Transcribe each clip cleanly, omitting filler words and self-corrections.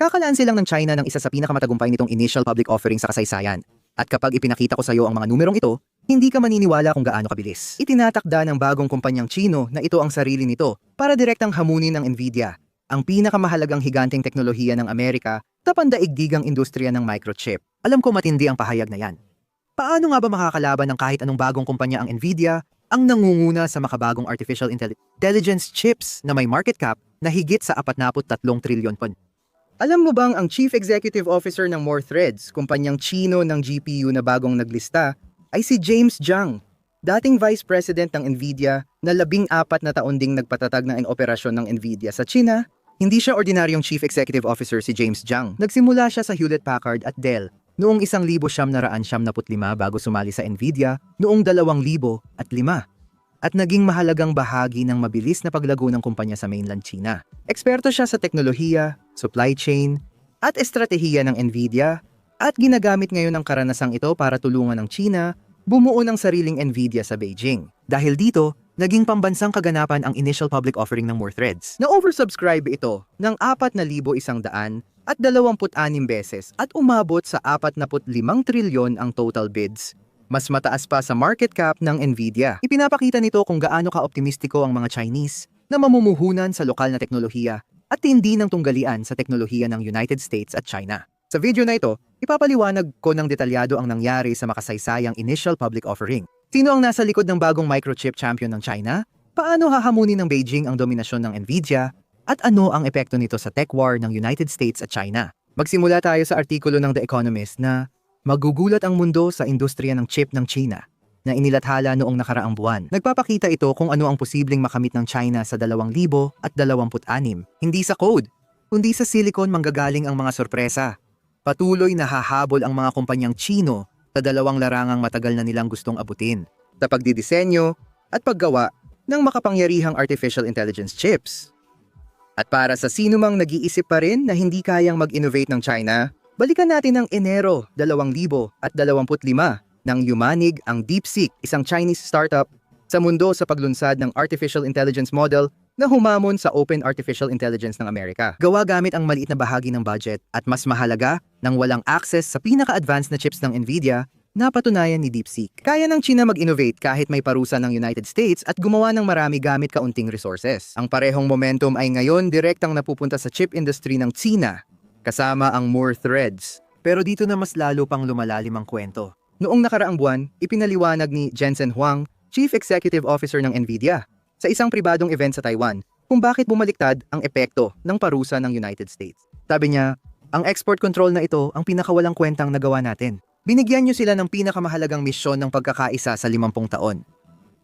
Kakalansi lang ng China ng isa sa pinakamatagumpay nitong initial public offering sa kasaysayan. At kapag ipinakita ko sa iyo ang mga numerong ito, hindi ka maniniwala kung gaano kabilis. Itinatakda ng bagong kumpanyang Chino na ito ang sarili nito para direktang hamunin ng Nvidia, ang pinakamahalagang higanteng teknolohiya ng Amerika sa pandaigdigang industriya ng microchip. Alam ko matindi ang pahayag na yan. Paano nga ba makakalaban ng kahit anong bagong kumpanya ang Nvidia, ang nangunguna sa makabagong artificial intelligence chips na may market cap na higit sa 43 trilyon pon? Alam mo bang ang Chief Executive Officer ng More Threads, kumpanyang Chino ng GPU na bagong naglista, ay si James Zhang, dating Vice President ng Nvidia na 14 na taon ding nagpatatag ng operasyon ng Nvidia sa China. Hindi siya ordinaryong Chief Executive Officer si James Zhang. Nagsimula siya sa Hewlett-Packard at Dell noong 1975 bago sumali sa Nvidia noong 2005 at naging mahalagang bahagi ng mabilis na paglago ng kumpanya sa mainland China. Eksperto siya sa teknolohiya, supply chain, at estratehiya ng Nvidia at ginagamit ngayon ang karanasang ito para tulungan ng China bumuo ng sariling Nvidia sa Beijing. Dahil dito, naging pambansang kaganapan ang initial public offering ng More Threads. Na-oversubscribe ito ng 4,126 beses at umabot sa 45 trilyon ang total bids. Mas mataas pa sa market cap ng Nvidia. Ipinapakita nito kung gaano ka-optimistiko ang mga Chinese na mamumuhunan sa lokal na teknolohiya at hindi ng tunggalian sa teknolohiya ng United States at China. Sa video na ito, ipapaliwanag ko ng detalyado ang nangyari sa makasaysayang initial public offering. Sino ang nasa likod ng bagong microchip champion ng China? Paano hahamunin ng Beijing ang dominasyon ng Nvidia? At ano ang epekto nito sa tech war ng United States at China? Magsimula tayo sa artikulo ng The Economist na magugulat ang mundo sa industriya ng chip ng China na inilathala noong nakaraang buwan. Nagpapakita ito kung ano ang posibleng makamit ng China sa 2026. Hindi sa code, kundi sa silicon manggagaling ang mga sorpresa. Patuloy na hahabol ang mga kumpanyang Chino sa dalawang larangang matagal na nilang gustong abutin, sa pagdidisenyo at paggawa ng makapangyarihang artificial intelligence chips. At para sa sinumang nag-iisip pa rin na hindi kayang mag-innovate ng China, balikan natin ang Enero 2025 nang yumanig ang DeepSeek, isang Chinese startup sa mundo sa paglunsad ng artificial intelligence model na humamon sa Open Artificial Intelligence ng Amerika. Gawa gamit ang maliit na bahagi ng budget at mas mahalaga nang walang access sa pinaka-advanced na chips ng Nvidia na patunayan ni DeepSeek. Kaya ng China mag-innovate kahit may parusa ng United States at gumawa ng marami gamit kaunting resources. Ang parehong momentum ay ngayon direktang napupunta sa chip industry ng China, kasama ang More Threads. Pero dito na mas lalo pang lumalalim ang kwento. Noong nakaraang buwan, ipinaliwanag ni Jensen Huang, Chief Executive Officer ng Nvidia, sa isang pribadong event sa Taiwan, kung bakit bumaliktad ang epekto ng parusa ng United States. Sabi niya, ang export control na ito ang pinakawalang kwentang nagawa natin. Binigyan niyo sila ng pinakamahalagang misyon ng pagkakaisa sa 50 taon.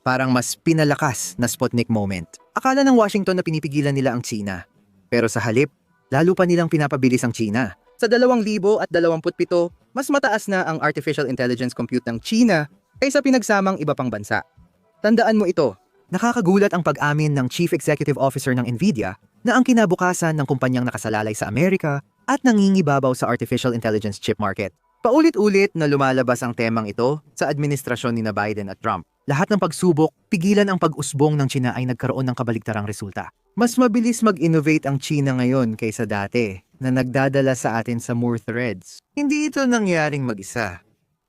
Parang mas pinalakas na Sputnik moment. Akala ng Washington na pinipigilan nila ang China. Pero sa halip, lalo pa nilang pinapabilis ang China. Sa 2027, mas mataas na ang artificial intelligence compute ng China kaysa pinagsamang iba pang bansa. Tandaan mo ito. Nakakagulat ang pag-amin ng Chief Executive Officer ng Nvidia na ang kinabukasan ng kumpanyang nakasalalay sa Amerika at nangingibabaw sa artificial intelligence chip market. Paulit-ulit na lumalabas ang temang ito sa administrasyon ni Biden at Trump. Lahat ng pagsubok, pigilan ang pag-usbong ng China ay nagkaroon ng kabaligtarang resulta. Mas mabilis mag-innovate ang China ngayon kaysa dati na nagdadala sa atin sa More Threads. Hindi ito nangyaring mag-isa.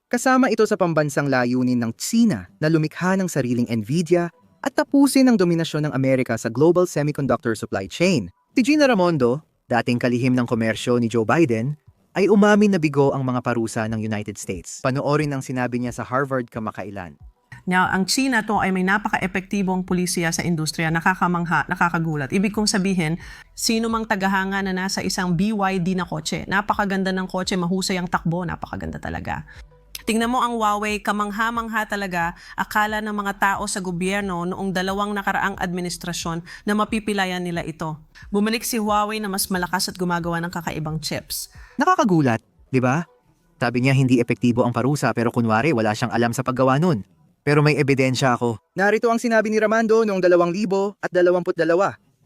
Kasama ito sa pambansang layunin ng China na lumikha ng sariling Nvidia at tapusin ang dominasyon ng Amerika sa global semiconductor supply chain. Si Gina Raimondo, dating kalihim ng komersyo ni Joe Biden, ay umamin na bigo ang mga parusa ng United States. Panoorin ang sinabi niya sa Harvard kamakailan. Now, ang China to ay may napaka-epektibong pulisya sa industriya, nakakamangha, nakakagulat. Ibig kong sabihin, sino mang tagahanga na nasa isang BYD na kotse, napakaganda ng kotse, mahusay ang takbo, napakaganda talaga. Tingnan mo ang Huawei, kamangha-mangha talaga, akala ng mga tao sa gobyerno noong dalawang nakaraang administrasyon na mapipilayan nila ito. Bumalik si Huawei na mas malakas at gumagawa ng kakaibang chips. Nakakagulat, di ba? Sabi niya hindi epektibo ang parusa pero kunwari wala siyang alam sa paggawa nun. Pero may ebidensya ako. Narito ang sinabi ni Raimondo noong 2022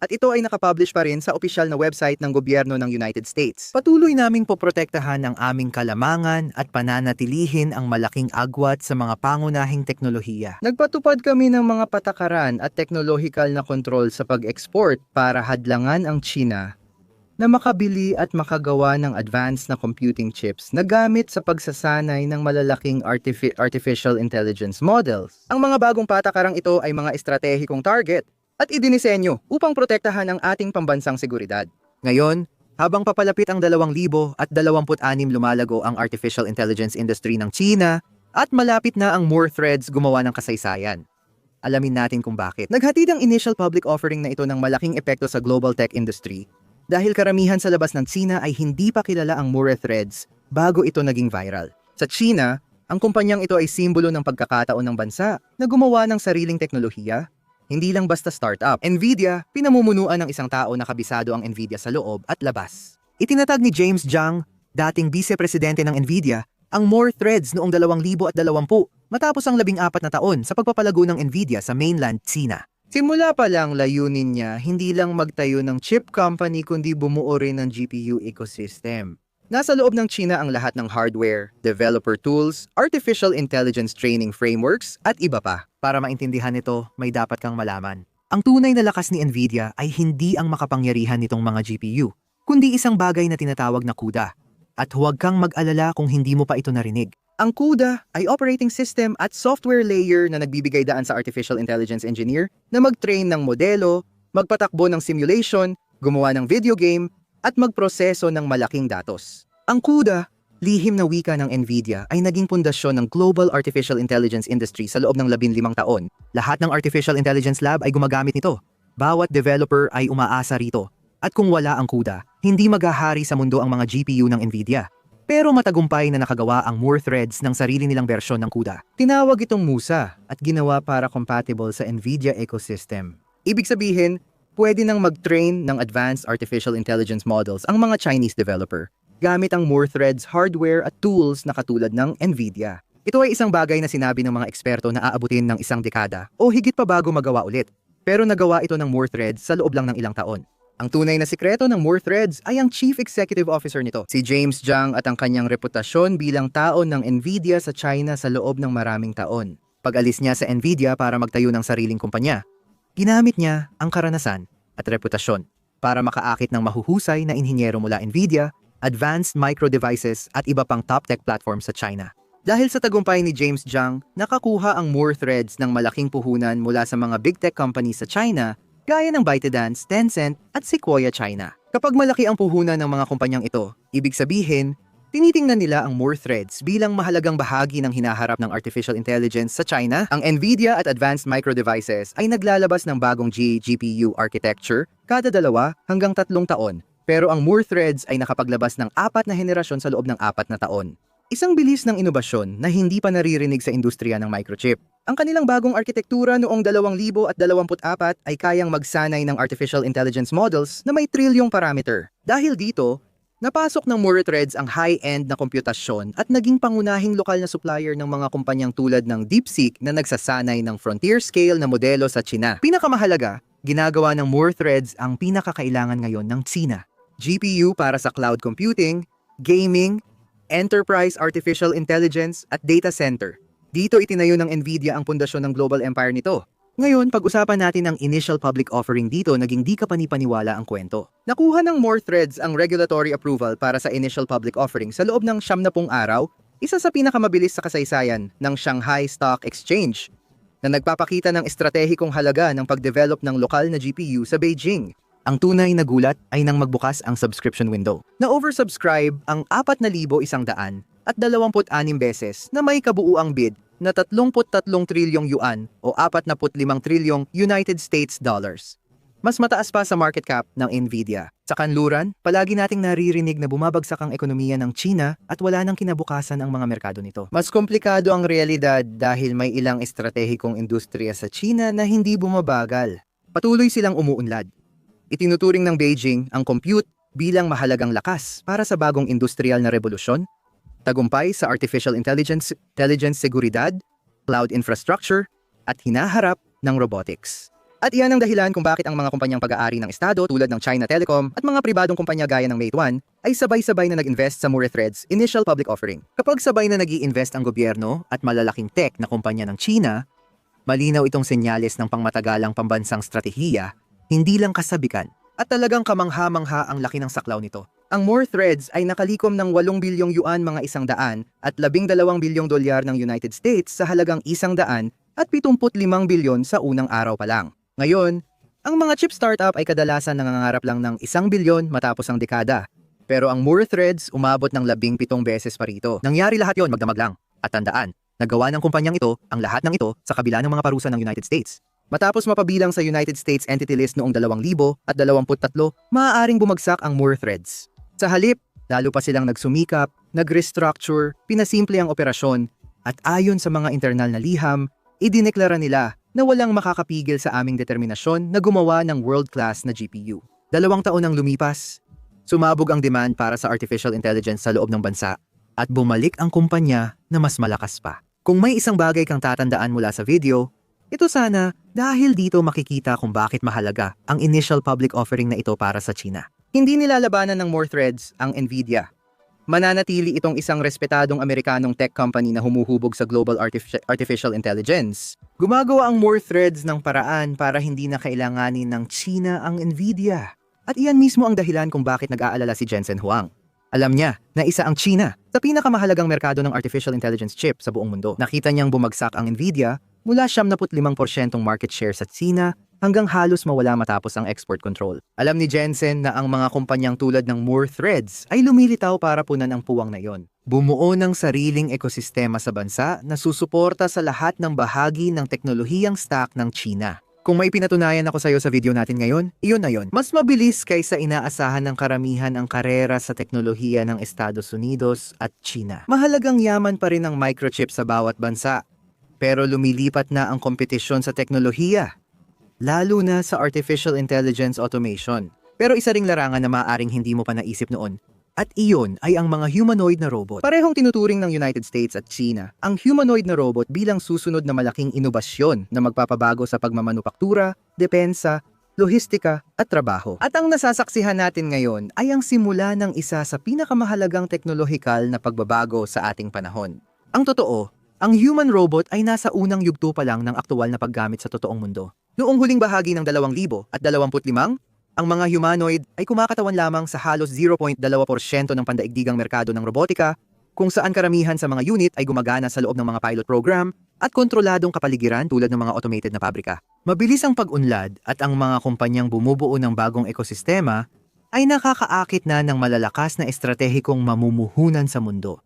at ito ay nakapublish pa rin sa opisyal na website ng gobyerno ng United States. Patuloy naming poprotektahan ang aming kalamangan at pananatilihin ang malaking agwat sa mga pangunahing teknolohiya. Nagpatupad kami ng mga patakaran at teknolohikal na kontrol sa pag-export para hadlangan ang China na makabili at makagawa ng advanced na computing chips na gamit sa pagsasanay ng malalaking artificial intelligence models. Ang mga bagong patakarang ito ay mga estratehikong target at idinisenyo upang protektahan ang ating pambansang seguridad. Ngayon, habang papalapit ang 2026 lumalago ang artificial intelligence industry ng China at malapit na ang Moore Threads gumawa ng kasaysayan. Alamin natin kung bakit. Naghatid ang initial public offering na ito ng malaking epekto sa global tech industry dahil karamihan sa labas ng China ay hindi pa kilala ang Moore Threads bago ito naging viral. Sa China, ang kumpanyang ito ay simbolo ng pagkakataon ng bansa na gumawa ng sariling teknolohiya, hindi lang basta startup. Nvidia, pinamumunuan ng isang tao na kabisado ang Nvidia sa loob at labas. Itinatag ni James Zhang, dating vice-presidente ng Nvidia, ang Moore Threads noong 2020 matapos ang 14 na taon sa pagpapalago ng Nvidia sa mainland China. Simula pa lang layunin niya hindi lang magtayo ng chip company kundi bumuo rin ng GPU ecosystem. Nasa loob ng China ang lahat ng hardware, developer tools, artificial intelligence training frameworks at iba pa. Para maintindihan ito, may dapat kang malaman. Ang tunay na lakas ni Nvidia ay hindi ang makapangyarihan nitong mga GPU, kundi isang bagay na tinatawag na CUDA. At huwag kang mag-alala kung hindi mo pa ito narinig. Ang CUDA ay operating system at software layer na nagbibigay daan sa artificial intelligence engineer na mag-train ng modelo, magpatakbo ng simulation, gumawa ng video game, at magproseso ng malaking datos. Ang CUDA, lihim na wika ng Nvidia, ay naging pundasyon ng global artificial intelligence industry sa loob ng 15 taon. Lahat ng artificial intelligence lab ay gumagamit nito. Bawat developer ay umaasa rito. At kung wala ang CUDA, hindi maghahari sa mundo ang mga GPU ng Nvidia. Pero matagumpay na nakagawa ang Moore Threads ng sarili nilang bersyon ng CUDA. Tinawag itong Musa at ginawa para compatible sa Nvidia ecosystem. Ibig sabihin, pwede nang mag-train ng advanced artificial intelligence models ang mga Chinese developer gamit ang Moore Threads hardware at tools na katulad ng Nvidia. Ito ay isang bagay na sinabi ng mga eksperto na aabutin ng isang dekada o higit pa bago magawa ulit. Pero nagawa ito ng Moore Threads sa loob lang ng ilang taon. Ang tunay na sikreto ng Moore Threads ay ang Chief Executive Officer nito, si James Zhang, at ang kanyang reputasyon bilang taon ng Nvidia sa China sa loob ng maraming taon. Pag-alis niya sa Nvidia para magtayo ng sariling kumpanya, ginamit niya ang karanasan at reputasyon para makaakit ng mahuhusay na inhinyero mula Nvidia, advanced micro devices at iba pang top tech platform sa China. Dahil sa tagumpay ni James Zhang, nakakuha ang Moore Threads ng malaking puhunan mula sa mga big tech companies sa China gaya ng ByteDance, Tencent at Sequoia China. Kapag malaki ang puhunan ng mga kumpanyang ito, ibig sabihin, tinitingnan nila ang Moore Threads bilang mahalagang bahagi ng hinaharap ng artificial intelligence sa China. Ang Nvidia at Advanced Micro Devices ay naglalabas ng bagong GPU architecture kada 2 hanggang 3 taon. Pero ang Moore Threads ay nakapaglabas ng 4 na henerasyon sa loob ng 4 na taon. Isang bilis ng inobasyon na hindi pa naririnig sa industriya ng microchip. Ang kanilang bagong arkitektura noong 2024 ay kayang magsanay ng artificial intelligence models na may trilyong parameter. Dahil dito, napasok ng Moore Threads ang high-end na komputasyon at naging pangunahing lokal na supplier ng mga kumpanyang tulad ng DeepSeek na nagsasanay ng frontier-scale na modelo sa China. Pinakamahalaga, ginagawa ng Moore Threads ang pinakakailangan ngayon ng China. GPU para sa cloud computing, gaming, enterprise artificial intelligence at data center. Dito itinayo ng Nvidia ang pundasyon ng global empire nito. Ngayon, pag-usapan natin ang initial public offering dito, naging di ka panipaniwala ang kwento. Nakuha ng Moore Threads ang regulatory approval para sa initial public offering sa loob ng 70 araw, isa sa pinakamabilis sa kasaysayan ng Shanghai Stock Exchange, na nagpapakita ng estratehikong halaga ng pagdevelop ng lokal na GPU sa Beijing. Ang tunay na gulat ay nang magbukas ang subscription window. Na-oversubscribe ang 4,100 at 26 beses na may kabuuang bid na 33 trilyong yuan o 45 trilyong United States dollars. Mas mataas pa sa market cap ng Nvidia. Sa kanluran, palagi nating naririnig na bumabagsak ang ekonomiya ng China at wala nang kinabukasan ang mga merkado nito. Mas komplikado ang realidad dahil may ilang estratehikong industriya sa China na hindi bumabagal. Patuloy silang umuunlad. Itinuturing ng Beijing ang compute bilang mahalagang lakas para sa bagong industrial na revolusyon, tagumpay sa artificial intelligence seguridad, cloud infrastructure, at hinaharap ng robotics. At iyan ang dahilan kung bakit ang mga kumpanyang pag-aari ng estado tulad ng China Telecom at mga pribadong kumpanya gaya ng Meituan ay sabay-sabay na nag-invest sa Moore Threads initial public offering. Kapag sabay na nag-i-invest ang gobyerno at malalaking tech na kumpanya ng China, malinaw itong senyales ng pangmatagalang pambansang stratehiya, hindi lang kasabikan. At talagang kamangha-mangha ang laki ng saklaw nito. Ang More Threads ay nakalikom ng 8 bilyong yuan mga 100 at 12 bilyong dolyar ng United States sa halagang 100 at 75 bilyon sa unang araw pa lang. Ngayon, ang mga chip startup ay kadalasan nangangarap lang ng 1 bilyon matapos ang dekada. Pero ang More Threads umabot ng 17 beses pa rito. Nangyari lahat yon magdamag lang. At tandaan, nagawa ng kumpanyang ito ang lahat ng ito sa kabila ng mga parusa ng United States. Matapos mapabilang sa United States Entity List noong 2023, maaaring bumagsak ang More Threads. Sa halip, lalo pa silang nagsumikap, nag-restructure, pinasimple ang operasyon, at ayon sa mga internal na liham, idineklara nila na walang makakapigil sa aming determinasyon na gumawa ng world-class na GPU. 2 taon ang lumipas, sumabog ang demand para sa artificial intelligence sa loob ng bansa, at bumalik ang kumpanya na mas malakas pa. Kung may isang bagay kang tatandaan mula sa video, ito sana dahil dito makikita kung bakit mahalaga ang initial public offering na ito para sa China. Hindi nilalabanan ng More Threads ang Nvidia. Mananatili itong isang respetadong Amerikanong tech company na humuhubog sa global artificial intelligence. Gumagawa ang More Threads ng paraan para hindi na kailanganin ng China ang Nvidia. At iyan mismo ang dahilan kung bakit nag-aalala si Jensen Huang. Alam niya na isa ang China sa pinakamahalagang merkado ng artificial intelligence chip sa buong mundo. Nakita niyang bumagsak ang Nvidia mula 75% market share sa China hanggang halos mawala matapos ang export control. Alam ni Jensen na ang mga kumpanyang tulad ng More Threads ay lumilitaw para punan ang puwang na yon. Bumuo ng sariling ekosistema sa bansa na susuporta sa lahat ng bahagi ng teknolohiyang stack ng China. Kung may pinatunayan ako sa iyo sa video natin ngayon, iyon na yon. Mas mabilis kaysa inaasahan ng karamihan ang karera sa teknolohiya ng Estados Unidos at China. Mahalagang yaman pa rin ang microchip sa bawat bansa. Pero lumilipat na ang kompetisyon sa teknolohiya, lalo na sa artificial intelligence automation. Pero isa ring larangan na maaaring hindi mo pa naisip noon, at iyon ay ang mga humanoid na robot. Parehong tinuturing ng United States at China ang humanoid na robot bilang susunod na malaking inobasyon na magpapabago sa pagmamanupaktura, depensa, lohistika at trabaho. At ang nasasaksihan natin ngayon ay ang simula ng isa sa pinakamahalagang teknolohikal na pagbabago sa ating panahon. Ang totoo, ang human robot ay nasa unang yugto pa lang ng aktual na paggamit sa totoong mundo. Noong huling bahagi ng 2025, ang mga humanoid ay kumakatawan lamang sa halos 0.2% ng pandaigdigang merkado ng robotika, kung saan karamihan sa mga unit ay gumagana sa loob ng mga pilot program at kontroladong kapaligiran tulad ng mga automated na pabrika. Mabilis ang pag-unlad at ang mga kumpanyang bumubuo ng bagong ekosistema ay nakakaakit na ng malalakas na estratehikong mamumuhunan sa mundo.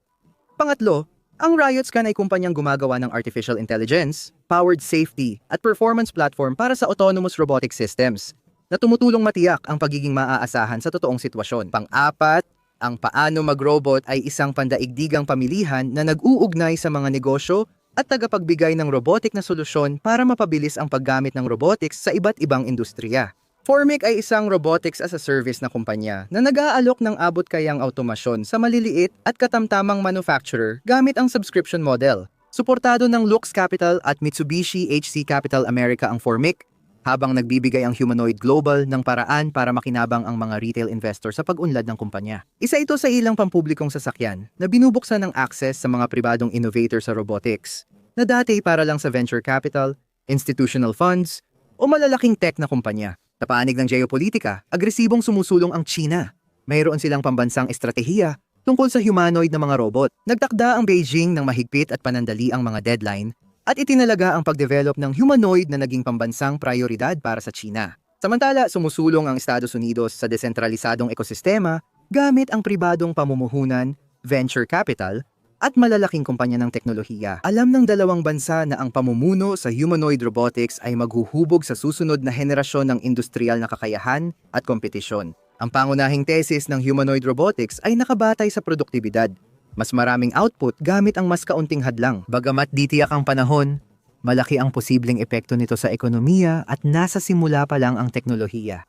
Pangatlo, ang RiotScan ay kumpanyang gumagawa ng artificial intelligence, powered safety, at performance platform para sa autonomous robotic systems na tumutulong matiyak ang pagiging maaasahan sa totoong sitwasyon. Pang-apat, ang paano mag-robot ay isang pandaigdigang pamilihan na nag-uugnay sa mga negosyo at tagapagbigay ng robotic na solusyon para mapabilis ang paggamit ng robotics sa iba't ibang industriya. Formic ay isang robotics as a service na kumpanya na nag-aalok ng abot kayang automasyon sa maliliit at katamtamang manufacturer gamit ang subscription model. Suportado ng Lux Capital at Mitsubishi HC Capital America ang Formic, habang nagbibigay ang Humanoid Global ng paraan para makinabang ang mga retail investor sa pag-unlad ng kumpanya. Isa ito sa ilang pampublikong sasakyan na binubuksan ng access sa mga pribadong innovator sa robotics na dati para lang sa venture capital, institutional funds, o malalaking tech na kumpanya. Sa panig ng geopolitika, agresibong sumusulong ang China. Mayroon silang pambansang estratehiya tungkol sa humanoid na mga robot. Nagtakda ang Beijing ng mahigpit at panandali ang mga deadline at itinalaga ang pagdevelop ng humanoid na naging pambansang prioridad para sa China. Samantala, sumusulong ang Estados Unidos sa desentralisadong ekosistema gamit ang pribadong pamumuhunan, venture capital, at malalaking kumpanya ng teknolohiya. Alam ng dalawang bansa na ang pamumuno sa humanoid robotics ay maghuhubog sa susunod na henerasyon ng industrial na kakayahan at kompetisyon. Ang pangunahing tesis ng humanoid robotics ay nakabatay sa produktibidad. Mas maraming output gamit ang mas kaunting hadlang. Bagamat di tiyak ang panahon, malaki ang posibleng epekto nito sa ekonomiya at nasa simula pa lang ang teknolohiya.